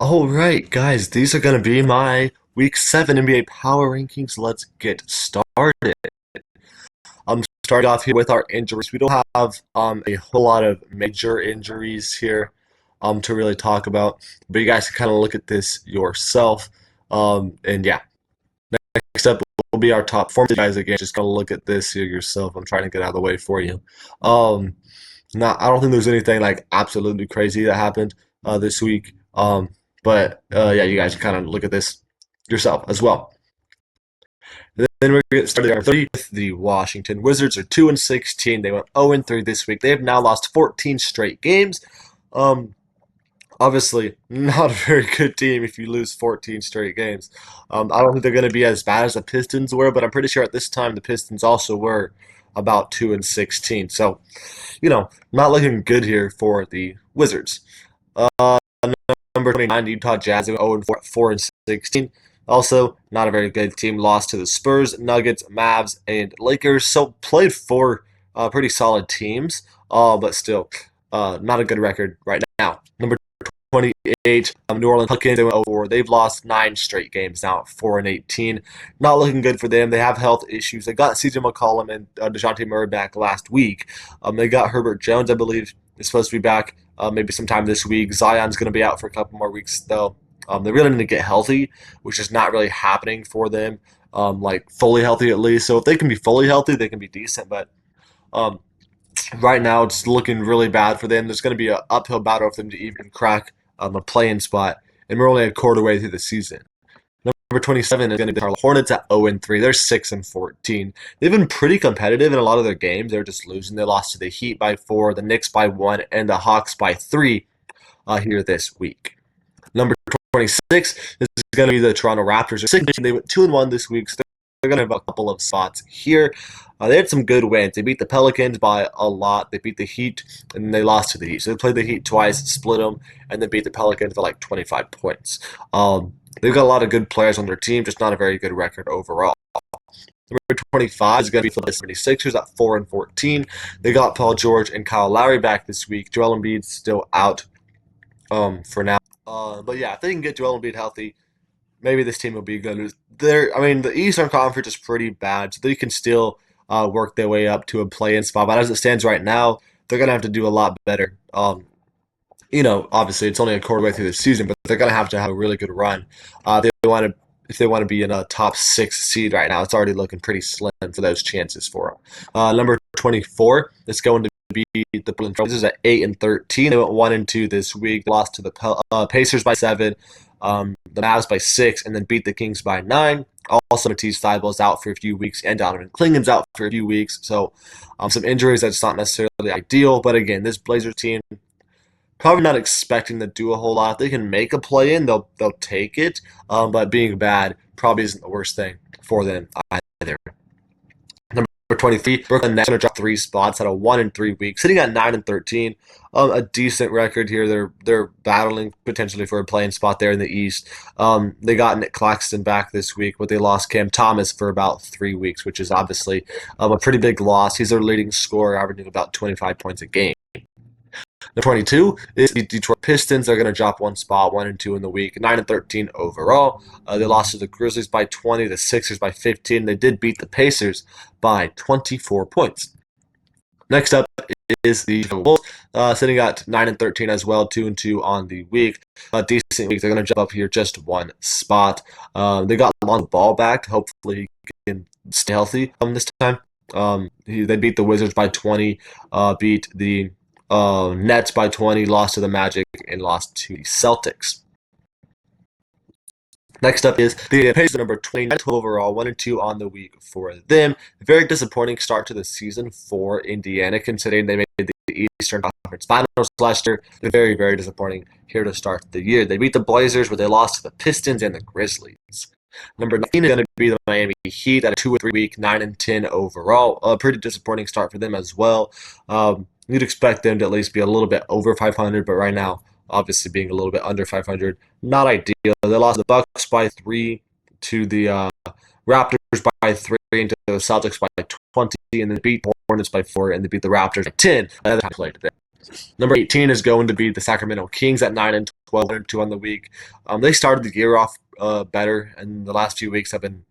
All right, guys, these are going to be my Week 7 NBA Power Rankings. Let's get started. I'm starting off here with our injuries. We don't have a whole lot of major injuries here to really talk about, but you guys can kind of look at this yourself. And yeah, next up will be our top four. You guys, again, just going to look at this here yourself. I'm trying to get out of the way for you. Um, Now, I don't think there's anything like absolutely crazy that happened this week. But yeah, you guys can kind of look at this yourself as well. And then we're going to start our 30 with the Washington Wizards are 2-16. They went 0-3 this week. They have now lost 14 straight games. Um, Obviously, not a very good team if you lose 14 straight games. I don't think they're going to be as bad as the Pistons were, but I'm pretty sure at this time the Pistons also were about 2-16. So, not looking good here for the Wizards. Uh, Number 29, Utah Jazz, 0-4, 4-16. Also, not a very good team. Lost to the Spurs, Nuggets, Mavs, and Lakers. So played four pretty solid teams, but still not a good record right now. Number 28, New Orleans Pelicans, they went 0-4. They've lost 9 straight games now at 4-18. Not looking good for them. They have health issues. They got CJ McCollum and DeJounte Murray back last week. They got Herbert Jones, I believe, is supposed to be back maybe sometime this week. Zion's going to be out for a couple more weeks, though. They really need to get healthy, which is not really happening for them, like fully healthy at least. So if they can be fully healthy, they can be decent. But um, right now, it's looking really bad for them. There's going to be an uphill battle for them to even crack a play-in spot, and we're only a quarter way through the season. Number 27 is going to be the Charlotte Hornets at 0-3. They're 6-14. They've been pretty competitive in a lot of their games. They're just losing. They lost to the Heat by 4, the Knicks by 1, and the Hawks by 3 here this week. Number 26 is going to be the Toronto Raptors. They went 2-1 this week, so they're going to have a couple of spots here. They had some good wins. They beat the Pelicans by a lot. They beat the Heat, and they lost to the Heat. So they played the Heat twice, split them, and then beat the Pelicans by like 25 points. They've got a lot of good players on their team, just not a very good record overall. Number 25 is going to be for the 76ers at 4-14. They got Paul George and Kyle Lowry back this week. Joel Embiid's still out for now. But yeah, if they can get Joel Embiid healthy, maybe this team will be good. The Eastern Conference is pretty bad, so they can still work their way up to a play-in spot. But as it stands right now, they're gonna have to do a lot better. Obviously it's only a quarter way through the season, but they're gonna have to have a really good run. If they want to be in a top 6 seed right now, it's already looking pretty slim for those chances for them. Number 24 is going to be the Portland Trailblazers at 8-13. They went 1-2 this week. They lost to the Pacers by 7, the Mavs by 6, and then beat the Kings by 9. Also, Matisse Thybulle is out for a few weeks, and Donovan Clingan's out for a few weeks. So, some injuries that's not necessarily ideal. But again, this Blazers team probably not expecting to do a whole lot. If they can make a play in, they'll take it. But being bad probably isn't the worst thing for them either. Number 23, Brooklyn Nets going to drop 3 spots at a 1-3 week, sitting at 9-13. A decent record here. They're battling potentially for a playing spot there in the East. They got Nick Claxton back this week, but they lost Cam Thomas for about 3 weeks, which is obviously a pretty big loss. He's their leading scorer, averaging about 25 points a game. Number 22 is the Detroit Pistons. They're going to drop 1 spot, 1-2 in the week, 9-13 overall. They lost to the Grizzlies by 20, the Sixers by 15. They did beat the Pacers by 24 points. Next up is the Wolves, sitting at 9-13 as well, 2-2 on the week. A decent week. They're going to jump up here just 1 spot. They got Lonzo Ball back. Hopefully, he can stay healthy this time. They beat the Wizards by 20, beat the Nets by 20, lost to the Magic, and lost to the Celtics. Next up is the Pacers, number 29 overall, 1-2 on the week for them. Very disappointing start to the season for Indiana, considering they made the Eastern Conference Finals last year. They're very, very disappointing here to start the year. They beat the Blazers, but they lost to the Pistons and the Grizzlies. Number 19 is going to be the Miami Heat at a 2-3 week, 9-10 overall. A pretty disappointing start for them as well. You'd expect them to at least be a little bit over 500, but right now, obviously being a little bit under 500, not ideal. They lost the Bucks by 3, to the Raptors by 3, and to the Celtics by 20, and then beat the Hornets by 4, and they beat the Raptors by 10. Played there. Number 18 is going to be the Sacramento Kings at 9 and 12 and 2 on the week. They started the year off better, and the last few weeks have been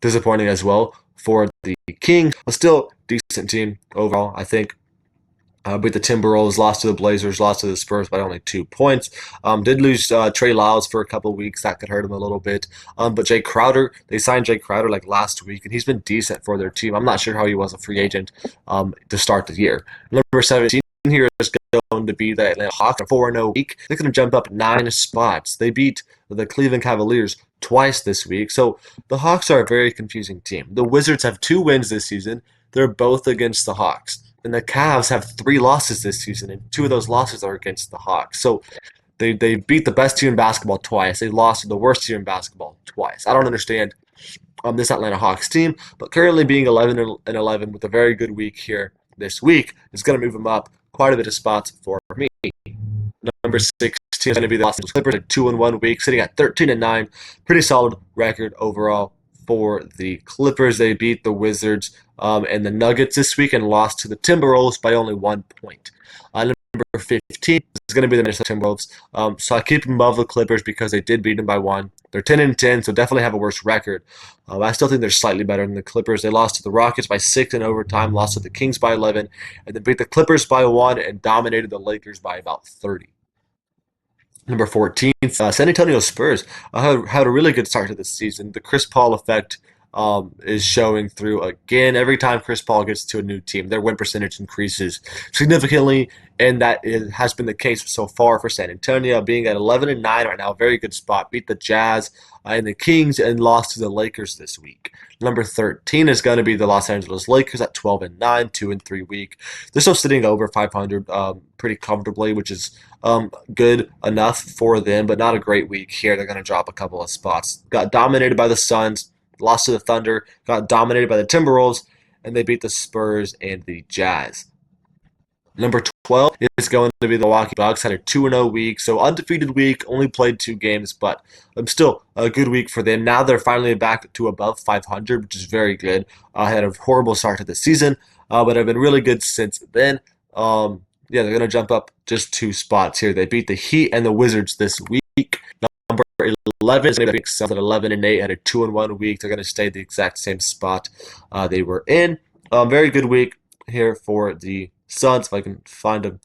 disappointing as well for the Kings, but still decent team overall. I think beat the Timberwolves, lost to the Blazers, lost to the Spurs by only 2 points. Did lose Trey Lyles for a couple of weeks. That could hurt him a little bit. But Jay Crowder, they signed Jay Crowder like last week, and he's been decent for their team. I'm not sure how he was a free agent to start the year. Number 17 here is going to be the Atlanta Hawks, a 4-0 week. They're going to jump up 9 spots. They beat the Cleveland Cavaliers twice this week. So the Hawks are a very confusing team. The Wizards have 2 wins this season. They're both against the Hawks. And the Cavs have 3 losses this season, and 2 of those losses are against the Hawks. So they beat the best team in basketball twice. They lost to the worst team in basketball twice. I don't understand this Atlanta Hawks team, but currently being 11 and 11 with a very good week here this week is going to move them up quite a bit of spots for me. Number 16 is going to be the Los Angeles Clippers, a 2-1 week, sitting at 13 and 9. Pretty solid record overall for the Clippers. They beat the Wizards and the Nuggets this week and lost to the Timberwolves by only 1 point. Number 15 is going to be the Minnesota Timberwolves. So I keep them above the Clippers because they did beat them by 1. They're 10 and 10, so definitely have a worse record. I still think they're slightly better than the Clippers. They lost to the Rockets by 6 in overtime, lost to the Kings by 11, and then beat the Clippers by 1 and dominated the Lakers by about 30. Number 14, San Antonio Spurs had a really good start to this season. The Chris Paul effect is showing through again. Every time Chris Paul gets to a new team, their win percentage increases significantly, and that has been the case so far for San Antonio, being at 11 and 9 right now. Very good spot. Beat the Jazz and the Kings and lost to the Lakers this week. Number 13 is going to be the Los Angeles Lakers at 12 and 9, 2 and 3 week. They're still sitting over 500 pretty comfortably, which is good enough for them, but not a great week here. They're going to drop a couple of spots. Got dominated by the Suns, lost to the Thunder, got dominated by the Timberwolves, and they beat the Spurs and the Jazz. Number 12 is going to be the Milwaukee Bucks. Had a 2-0 week, so undefeated week, only played 2 games, but still a good week for them. Now they're finally back to above 500, which is very good. Had a horrible start to the season, but have been really good since then. Yeah, they're going to jump up just 2 spots here. They beat the Heat and the Wizards this week. Number 11 is going to be at 11 and 8. Had a 2-1 week. They're going to stay the exact same spot they were in. Very good week here for the Suns, if I can find them.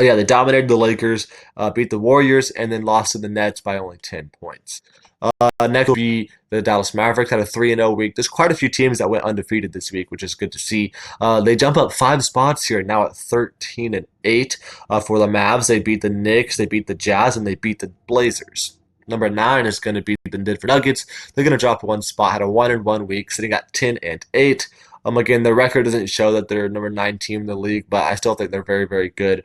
Oh, yeah, they dominated the Lakers, beat the Warriors, and then lost to the Nets by only 10 points. Next will be the Dallas Mavericks. Had a 3-0 week. There's quite a few teams that went undefeated this week, which is good to see. They jump up 5 spots here, now at 13 and 8 for the Mavs. They beat the Knicks, they beat the Jazz, and they beat the Blazers. Number 9 is going to be the Denver Nuggets. They're going to drop 1 spot. Had a 1-1 week, sitting at 10 and 8. Again, the record doesn't show that they're number 9 team in the league, but I still think they're very, very good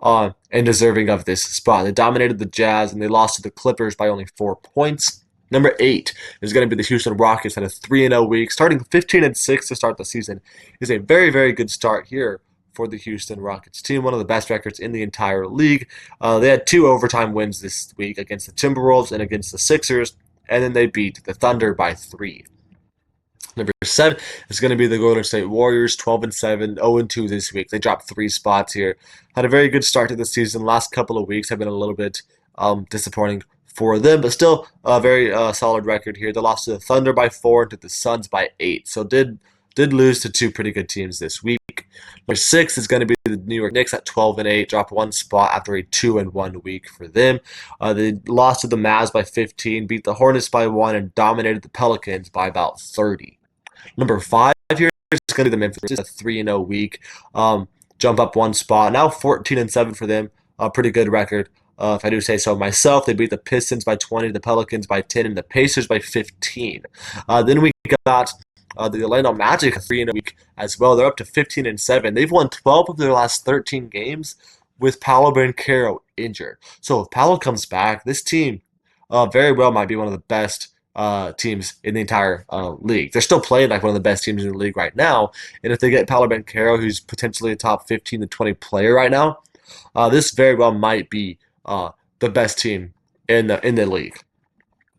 and deserving of this spot. They dominated the Jazz, and they lost to the Clippers by only 4 points. Number 8 is going to be the Houston Rockets. Had a 3-0 week, starting 15 and 6 to start the season. Is a very, very good start here for the Houston Rockets team, one of the best records in the entire league. They had 2 overtime wins this week against the Timberwolves and against the Sixers, and then they beat the Thunder by 3. Number 7 is going to be the Golden State Warriors, 12 and 7, 0 and 2 this week. They dropped 3 spots here. Had a very good start to the season. Last couple of weeks have been a little bit disappointing for them, but still a very solid record here. They lost to the Thunder by 4 and to the Suns by 8. So did lose to 2 pretty good teams this week. Number 6 is going to be the New York Knicks at 12 and 8, dropped 1 spot after a 2-1 week for them. They lost to the Mavs by 15, beat the Hornets by 1, and dominated the Pelicans by about 30. Number 5 here is going to be the Memphis Grizzlies, a 3-0 week, jump up 1 spot. Now 14 and 7 for them, a pretty good record. If I do say so myself, they beat the Pistons by 20, the Pelicans by 10, and the Pacers by 15. Then we got the Orlando Magic, a 3-0 week as well. They're up to 15 and 7. They've won 12 of their last 13 games with Paolo Banchero injured. So if Paolo comes back, this team very well might be one of the best teams in the entire league. They're still playing like one of the best teams in the league right now. And if they get Paolo Banchero, who's potentially a top 15 to 20 player right now, this very well might be the best team in the league.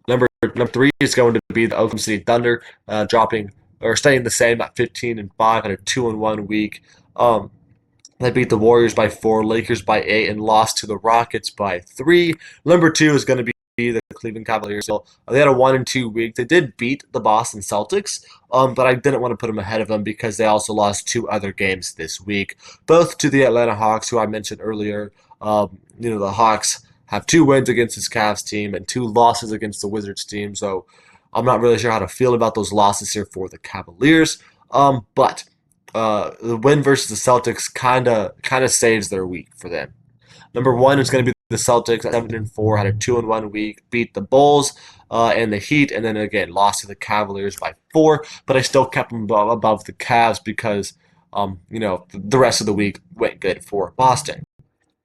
Number 3 is going to be the Oklahoma City Thunder, dropping or staying the same at 15 and 5, had a 2-1 week. They beat the Warriors by 4, Lakers by 8, and lost to the Rockets by 3. Number 2 is going to be the Cleveland Cavaliers. So they had a 1-2 week. They did beat the Boston Celtics, but I didn't want to put them ahead of them because they also lost 2 other games this week, both to the Atlanta Hawks, who I mentioned earlier. The Hawks have 2 wins against this Cavs team and 2 losses against the Wizards team. So I'm not really sure how to feel about those losses here for the Cavaliers. But the win versus the Celtics kind of saves their week for them. Number 1 is going to be the Celtics at 7-4, had a 2-1 week, beat the Bulls and the Heat, and then again lost to the Cavaliers by 4. But I still kept them above the Cavs because the rest of the week went good for Boston.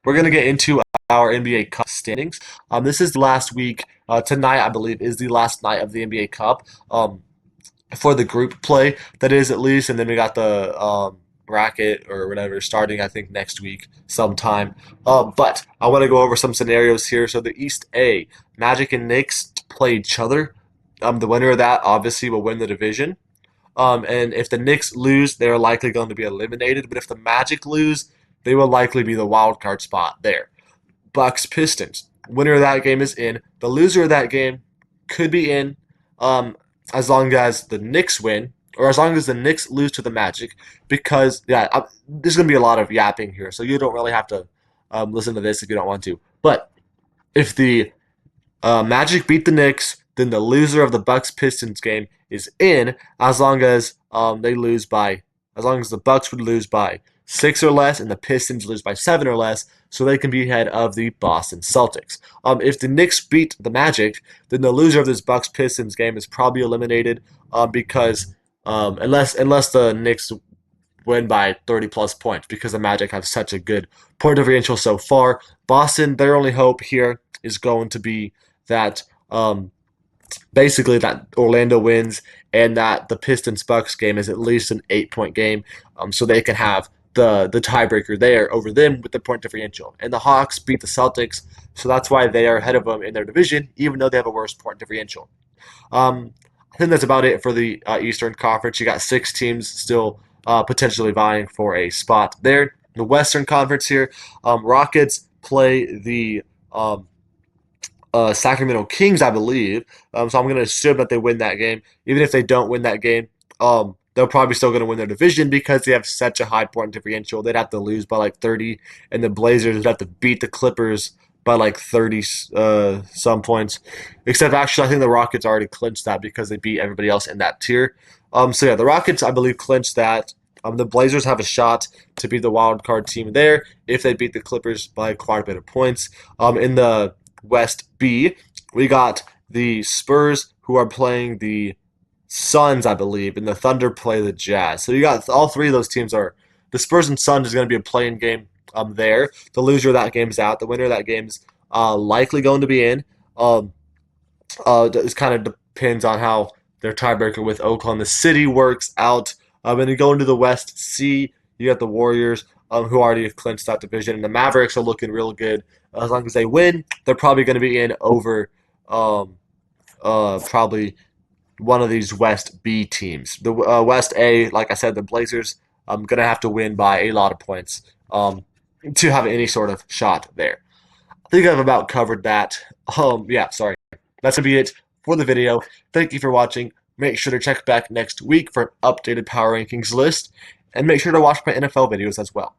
We're going to get into our NBA Cup standings. This is the last week. Tonight, I believe, is the last night of the NBA Cup. For the group play, that is, at least, and then we got the bracket or whatever starting, I think, next week sometime. But I want to go over some scenarios here. So the East A, Magic and Knicks play each other. The winner of that obviously will win the division. And if the Knicks lose, they're likely going to be eliminated. But if the Magic lose, they will likely be the wild card spot there. Bucks Pistons, winner of that game is in. The loser of that game could be in. As long as the Knicks win, or as long as the Knicks lose to the Magic, because, there's going to be a lot of yapping here, so you don't really have to listen to this if you don't want to. But if the Magic beat the Knicks, then the loser of the Bucks-Pistons game is in, as long as the Bucks would lose by 6 or less, and the Pistons lose by 7 or less, so they can be ahead of the Boston Celtics. If the Knicks beat the Magic, then the loser of this Bucks Pistons game is probably eliminated because unless the Knicks win by 30 plus points, because the Magic have such a good point differential so far. Boston, their only hope here is going to be that basically that Orlando wins and that the Pistons Bucks game is at least an 8-point game, so they can have the tiebreaker there over them with the point differential. And the Hawks beat the Celtics, so that's why they are ahead of them in their division, even though they have a worse point differential. I think that's about it for the Eastern Conference. You got 6 teams still potentially vying for a spot there. The Western Conference here, Rockets play the Sacramento Kings, I believe. So I'm going to assume that they win that game. Even if they don't win that game, they're probably still going to win their division because they have such a high point differential. They'd have to lose by like 30, and the Blazers would have to beat the Clippers by like 30 some points. Except actually, I think the Rockets already clinched that because they beat everybody else in that tier. So yeah, the Rockets, I believe, clinched that. The Blazers have a shot to be the wild card team there if they beat the Clippers by quite a bit of points. In the West B, we got the Spurs, who are playing the Suns, I believe, and the Thunder play the Jazz. So you got all 3 of those teams are the Spurs and Suns is going to be a playing game there. The loser of that game's out. The winner of that game's likely going to be in. It kind of depends on how their tiebreaker with Oklahoma City works out. And you go into the West C, you got the Warriors, who already have clinched that division, and the Mavericks are looking real good. As long as they win, they're probably going to be in over probably one of these West B teams. The West A, like I said, the Blazers going to have to win by a lot of points to have any sort of shot there. I think I've about covered that. Sorry. That's going to be it for the video. Thank you for watching. Make sure to check back next week for an updated power rankings list, and make sure to watch my NFL videos as well.